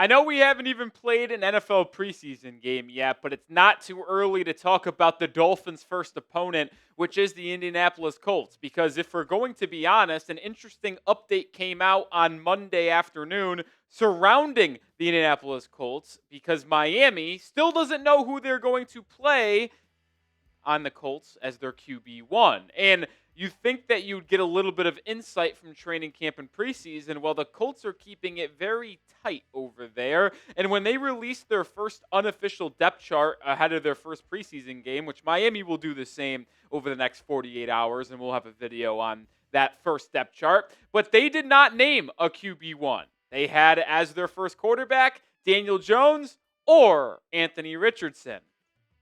I know we haven't even played an NFL preseason game yet, but it's not too early to talk about the Dolphins' first opponent, which is the Indianapolis Colts. Because if we're going to be honest, an interesting update came out on Monday afternoon surrounding the Indianapolis Colts because Miami still doesn't know who they're going to play on the Colts as their QB1. And you think that you'd get a little bit of insight from training camp and preseason. Well, the Colts are keeping it very tight over there. And when they released their first unofficial depth chart ahead of their first preseason game, which Miami will do the same over the next 48 hours, and we'll have a video on that first depth chart, but they did not name a QB1. They had as their first quarterback Daniel Jones or Anthony Richardson.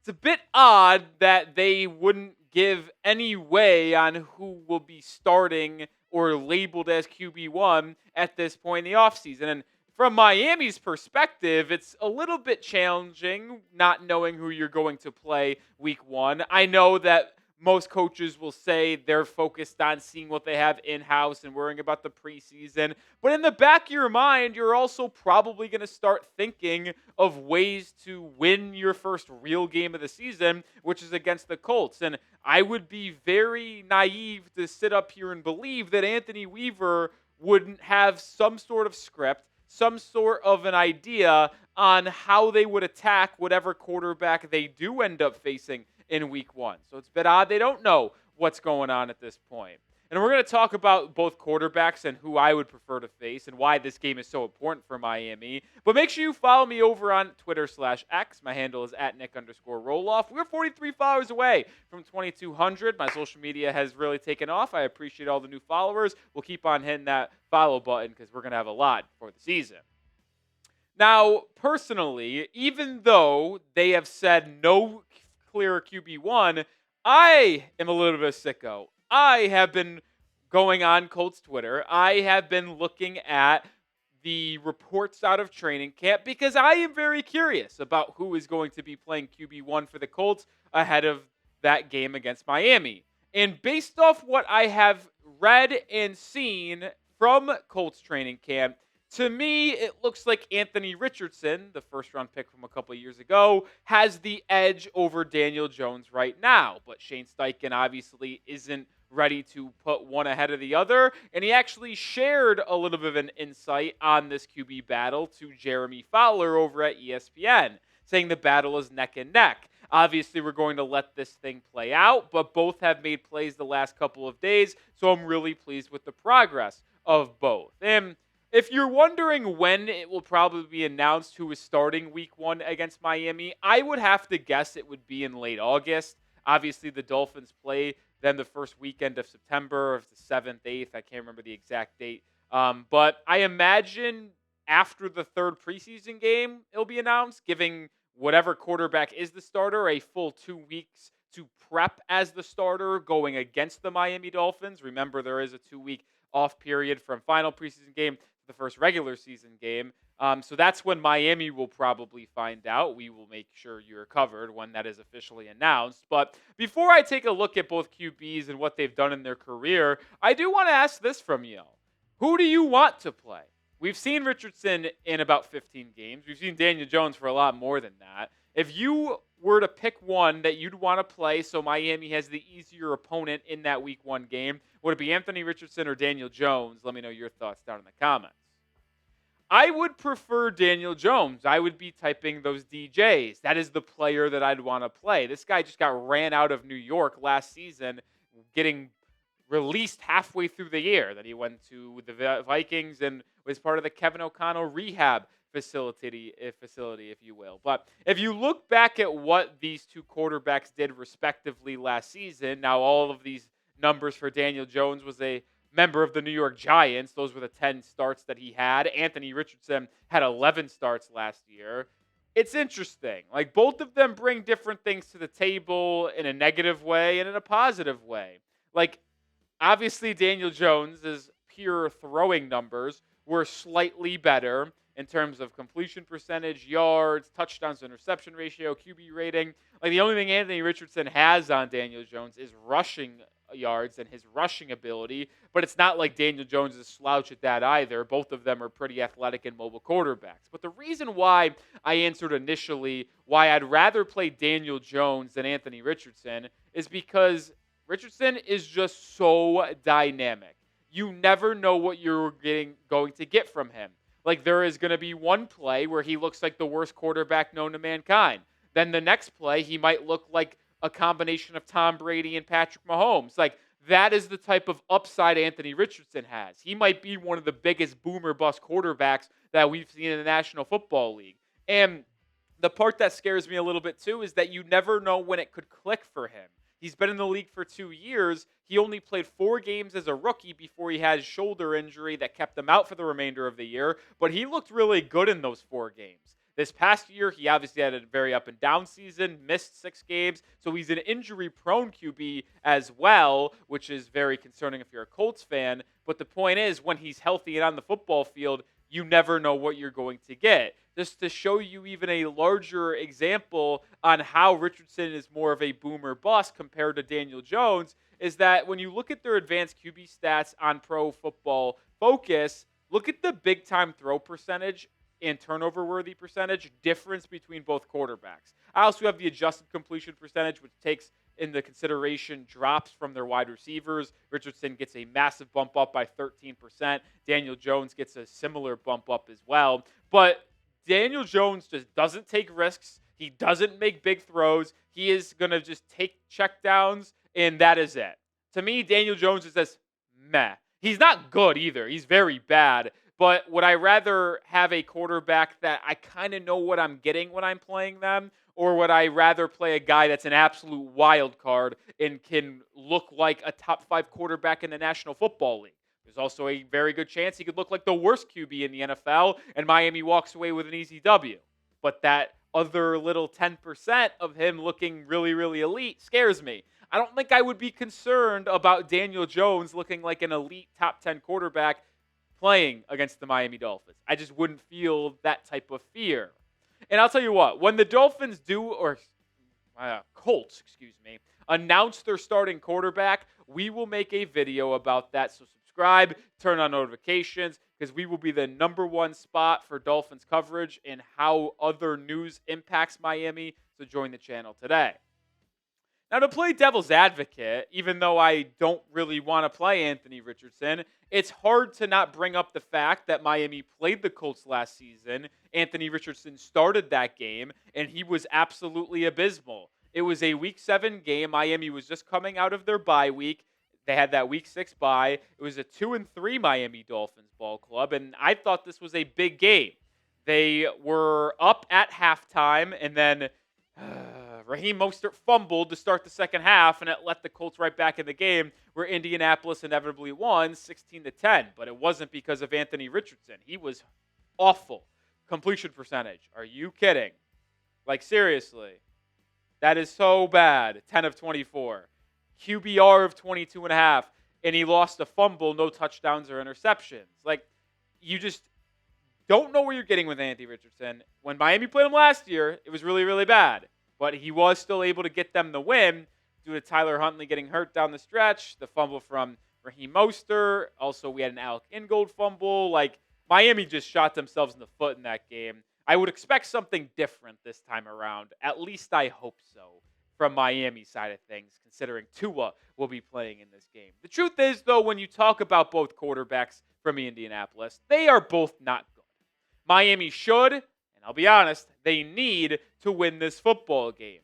It's a bit odd that they wouldn't give any way on who will be starting or labeled as QB1 at this point in the offseason. And from Miami's perspective, it's a little bit challenging not knowing who you're going to play week one. I know that most coaches will say they're focused on seeing what they have in-house and worrying about the preseason. But in the back of your mind, you're also probably going to start thinking of ways to win your first real game of the season, which is against the Colts. And I would be very naive to sit up here and believe that Anthony Weaver wouldn't have some sort of script, some sort of an idea on how they would attack whatever quarterback they do end up facing in week one. So it's a bit odd. They don't know what's going on at this point. And we're going to talk about both quarterbacks and who I would prefer to face and why this game is so important for Miami. But make sure you follow me over on Twitter/X. My handle is at Nic_Rohloff. We're 43 followers away from 2,200. My social media has really taken off. I appreciate all the new followers. We'll keep on hitting that follow button because we're going to have a lot for the season. Now, personally, even though they have said no clear QB1, I am a little bit of a sicko. I have been going on Colts Twitter. I have been looking at the reports out of training camp because I am very curious about who is going to be playing QB1 for the Colts ahead of that game against Miami. And based off what I have read and seen from Colts training camp, to me, it looks like Anthony Richardson, the first-round pick from a couple of years ago, has the edge over Daniel Jones right now. But Shane Steichen obviously isn't ready to put one ahead of the other, and he actually shared a little bit of an insight on this QB battle to Jeremy Fowler over at ESPN, saying the battle is neck and neck. Obviously, we're going to let this thing play out, but both have made plays the last couple of days, so I'm really pleased with the progress of both. And if you're wondering when it will probably be announced who is starting week one against Miami, I would have to guess it would be in late August. Obviously, the Dolphins play them the first weekend of September, of the 7th, 8th. I can't remember the exact date. But I imagine after the third preseason game, it'll be announced, giving whatever quarterback is the starter a full 2 weeks to prep as the starter going against the Miami Dolphins. Remember, there is a 2-week off period from final preseason game to the first regular season game. So that's when Miami will probably find out. We will make sure you're covered when that is officially announced. But before I take a look at both QBs and what they've done in their career, I do want to ask this from you. Who do you want to play? We've seen Richardson in about 15 games. We've seen Daniel Jones for a lot more than that. If you were to pick one that you'd want to play so Miami has the easier opponent in that week one game, would it be Anthony Richardson or Daniel Jones? Let me know your thoughts down in the comments. I would prefer Daniel Jones. I would be typing those DJs. That is the player that I'd want to play. This guy just got ran out of New York last season, getting released halfway through the year. That he went to the Vikings and was part of the Kevin O'Connell rehab facility, if you will. But if you look back at what these two quarterbacks did respectively last season, now all of these numbers for Daniel Jones was a member of the New York Giants. Those were the 10 starts that he had. Anthony Richardson had 11 starts last year. It's interesting. Like, both of them bring different things to the table in a negative way and in a positive way. Like, obviously, Daniel Jones' pure throwing numbers were slightly better in terms of completion percentage, yards, touchdowns to interception ratio, QB rating. Like, the only thing Anthony Richardson has on Daniel Jones is rushing yards and his rushing ability, but it's not like Daniel Jones is a slouch at that either. Both of them are pretty athletic and mobile quarterbacks. But the reason why I answered initially why I'd rather play Daniel Jones than Anthony Richardson is because Richardson is just so dynamic. You never know what you're going to get from him. Like, there is going to be one play where he looks like the worst quarterback known to mankind. Then the next play, he might look like a combination of Tom Brady and Patrick Mahomes. Like, that is the type of upside Anthony Richardson has. He might be one of the biggest boomer bust quarterbacks that we've seen in the National Football League. And the part that scares me a little bit too is that you never know when it could click for him. He's been in the league for 2 years. He only played 4 games as a rookie before he had a shoulder injury that kept him out for the remainder of the year, but he looked really good in those 4 games. This past year, he obviously had a very up and down season, missed 6 games, so he's an injury-prone QB as well, which is very concerning if you're a Colts fan. But the point is, when he's healthy and on the football field, you never know what you're going to get. Just to show you even a larger example on how Richardson is more of a boomer bust compared to Daniel Jones is that when you look at their advanced QB stats on Pro Football Focus, look at the big-time throw percentage and turnover-worthy percentage difference between both quarterbacks. I also have the adjusted completion percentage, which takes into consideration drops from their wide receivers. Richardson gets a massive bump up by 13%. Daniel Jones gets a similar bump up as well. But Daniel Jones just doesn't take risks. He doesn't make big throws. He is going to just take checkdowns, and that is it. To me, Daniel Jones is just meh. He's not good either. He's very bad. But would I rather have a quarterback that I kind of know what I'm getting when I'm playing them, or would I rather play a guy that's an absolute wild card and can look like a top 5 quarterback in the National Football League? There's also a very good chance he could look like the worst QB in the NFL, and Miami walks away with an easy W. But that other little 10% of him looking really, really elite scares me. I don't think I would be concerned about Daniel Jones looking like an elite top 10 quarterback playing against the Miami Dolphins. I just wouldn't feel that type of fear. And I'll tell you what, when the Dolphins Colts, announce their starting quarterback, we will make a video about that. So subscribe, turn on notifications, because we will be the #1 spot for Dolphins coverage and how other news impacts Miami. So join the channel today. Now, to play devil's advocate, even though I don't really want to play Anthony Richardson, it's hard to not bring up the fact that Miami played the Colts last season. Anthony Richardson started that game, and he was absolutely abysmal. It was a Week 7 game. Miami was just coming out of their bye week. They had that Week 6 bye. It was a 2-3 Miami Dolphins ball club, and I thought this was a big game. They were up at halftime, and then Raheem Mostert fumbled to start the second half, and it let the Colts right back in the game, where Indianapolis inevitably won 16-10. But it wasn't because of Anthony Richardson. He was awful. Completion percentage. Are you kidding? Like, seriously. That is so bad. 10 of 24. QBR of 22.5. And he lost a fumble, no touchdowns or interceptions. Like, you just don't know what you're getting with Anthony Richardson. When Miami played him last year, it was really, really bad. But he was still able to get them the win due to Tyler Huntley getting hurt down the stretch, the fumble from Raheem Mostert. Also, we had an Alec Ingold fumble. Like, Miami just shot themselves in the foot in that game. I would expect something different this time around. At least I hope so from Miami's side of things, considering Tua will be playing in this game. The truth is, though, when you talk about both quarterbacks from Indianapolis, they are both not good. Miami should, and I'll be honest, they need to win this football game.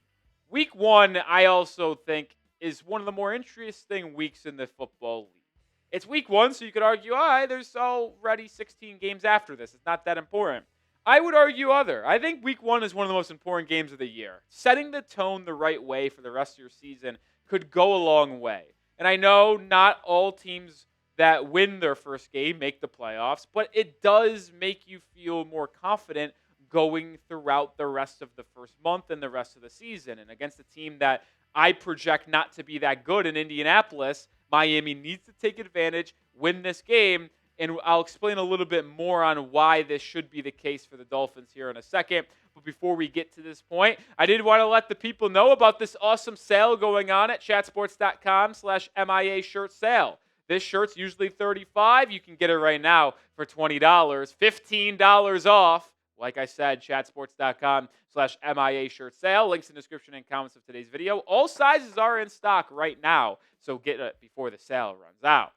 Week 1, I also think, is one of the more interesting weeks in the football league. It's Week 1, so you could argue, all right, there's already 16 games after this. It's not that important. I would argue other. I think Week 1 is one of the most important games of the year. Setting the tone the right way for the rest of your season could go a long way. And I know not all teams that win their first game make the playoffs, but it does make you feel more confident going throughout the rest of the first month and the rest of the season. And against a team that I project not to be that good in Indianapolis, Miami needs to take advantage, win this game, and I'll explain a little bit more on why this should be the case for the Dolphins here in a second. But before we get to this point, I did want to let the people know about this awesome sale going on at chatsports.com/MIA shirt sale. This shirt's usually $35. You can get it right now for $20, $15 off. Like I said, chatsports.com/MIA shirt sale. Links in the description and comments of today's video. All sizes are in stock right now, so get it before the sale runs out.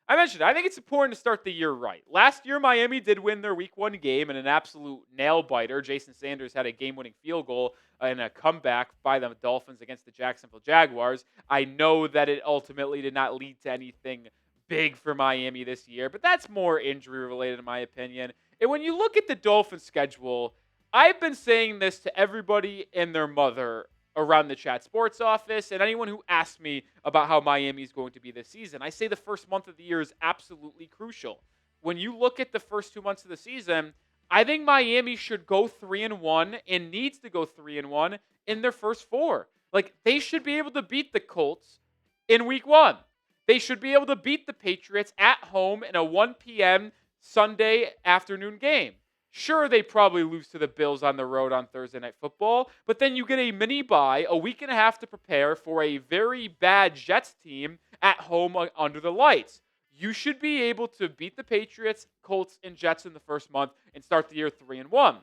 I mentioned, I think it's important to start the year right. Last year, Miami did win their Week 1 game in an absolute nail-biter. Jason Sanders had a game-winning field goal in a comeback by the Dolphins against the Jacksonville Jaguars. I know that it ultimately did not lead to anything big for Miami this year, but that's more injury-related in my opinion. And when you look at the Dolphins' schedule, I've been saying this to everybody and their mother around the Chat Sports office and anyone who asks me about how Miami is going to be this season. I say the first month of the year is absolutely crucial. When you look at the first 2 months of the season, I think Miami should go 3-1 and needs to go 3-1 in their first 4. Like, they should be able to beat the Colts in Week 1. They should be able to beat the Patriots at home in a 1 p.m. Sunday afternoon game. Sure, they probably lose to the Bills on the road on Thursday Night Football, but then you get a mini bye, a week and a half to prepare for a very bad Jets team at home under the lights. You should be able to beat the Patriots, Colts, and Jets in the first month and start the year 3-1.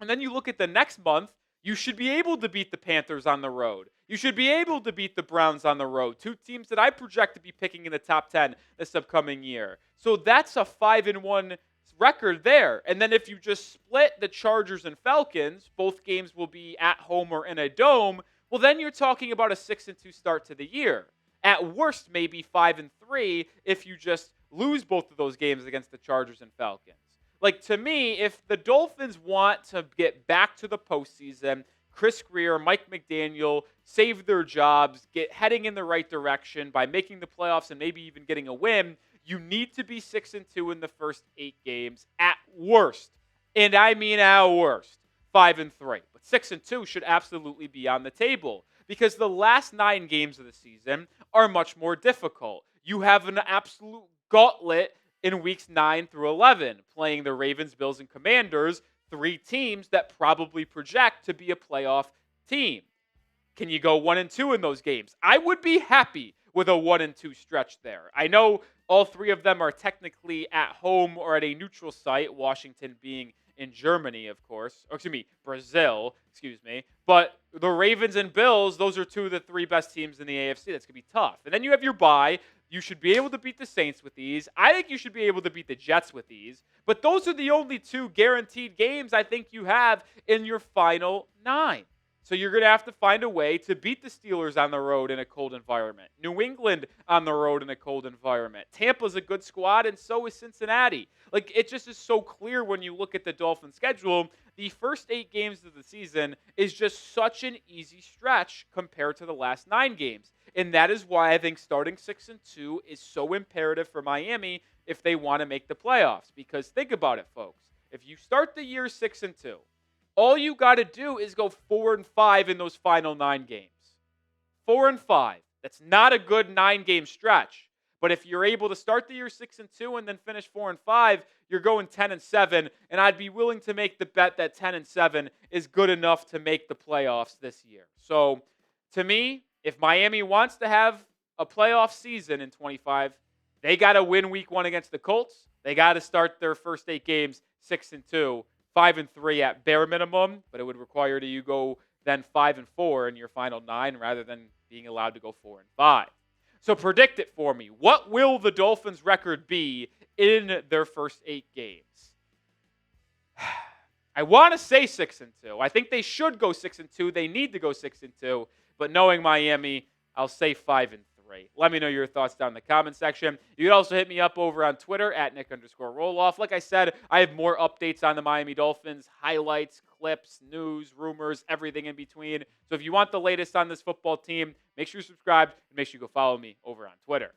And then you look at the next month, you should be able to beat the Panthers on the road. You should be able to beat the Browns on the road, 2 teams that I project to be picking in the top 10 this upcoming year. So that's a 5-1 record there. And then if you just split the Chargers and Falcons, both games will be at home or in a dome, well, then you're talking about a 6-2 start to the year. At worst, maybe 5-3 if you just lose both of those games against the Chargers and Falcons. Like, to me, if the Dolphins want to get back to the postseason, Chris Greer, Mike McDaniel, save their jobs, get heading in the right direction by making the playoffs and maybe even getting a win, you need to be 6-2 in the first 8 games at worst. And I mean at worst, 5-3. But 6-2 should absolutely be on the table because the last 9 games of the season are much more difficult. You have an absolute gauntlet in weeks 9 through 11, playing the Ravens, Bills, and Commanders, 3 teams that probably project to be a playoff team. Can you go 1-2 in those games? I would be happy with a 1-2 stretch there. I know all 3 of them are technically at home or at a neutral site, Washington being in Germany, of course. Or Brazil, But the Ravens and Bills, those are 2 of the 3 best teams in the AFC. That's going to be tough. And then you have your bye. You should be able to beat the Saints with these. I think you should be able to beat the Jets with these. But those are the only 2 guaranteed games I think you have in your final 9. So you're going to have to find a way to beat the Steelers on the road in a cold environment. New England on the road in a cold environment. Tampa's a good squad, and so is Cincinnati. Like, it just is so clear when you look at the Dolphins' schedule. The first 8 games of the season is just such an easy stretch compared to the last 9 games. And that is why I think starting 6-2 is so imperative for Miami if they want to make the playoffs. Because think about it, folks. If you start the year 6-2, all you got to do is go 4-5 in those final 9 games. 4-5. That's not a good 9-game stretch. But if you're able to start the year 6-2 and then finish 4-5, you're going 10-7. And I'd be willing to make the bet that 10-7 is good enough to make the playoffs this year. So, to me, if Miami wants to have a playoff season in 25, they got to win Week 1 against the Colts. They got to start their first 8 games 6-2. 5-3 at bare minimum, but it would require that you go then 5-4 in your final 9 rather than being allowed to go 4-5. So predict it for me. What will the Dolphins' record be in their first 8 games? I want to say 6-2. I think they should go 6-2. They need to go 6-2. But knowing Miami, I'll say 5-3. Let me know your thoughts down in the comment section. You can also hit me up over on Twitter at Nic_Rohloff. Like I said, I have more updates on the Miami Dolphins, highlights, clips, news, rumors, everything in between. So if you want the latest on this football team, make sure you subscribe and make sure you go follow me over on Twitter.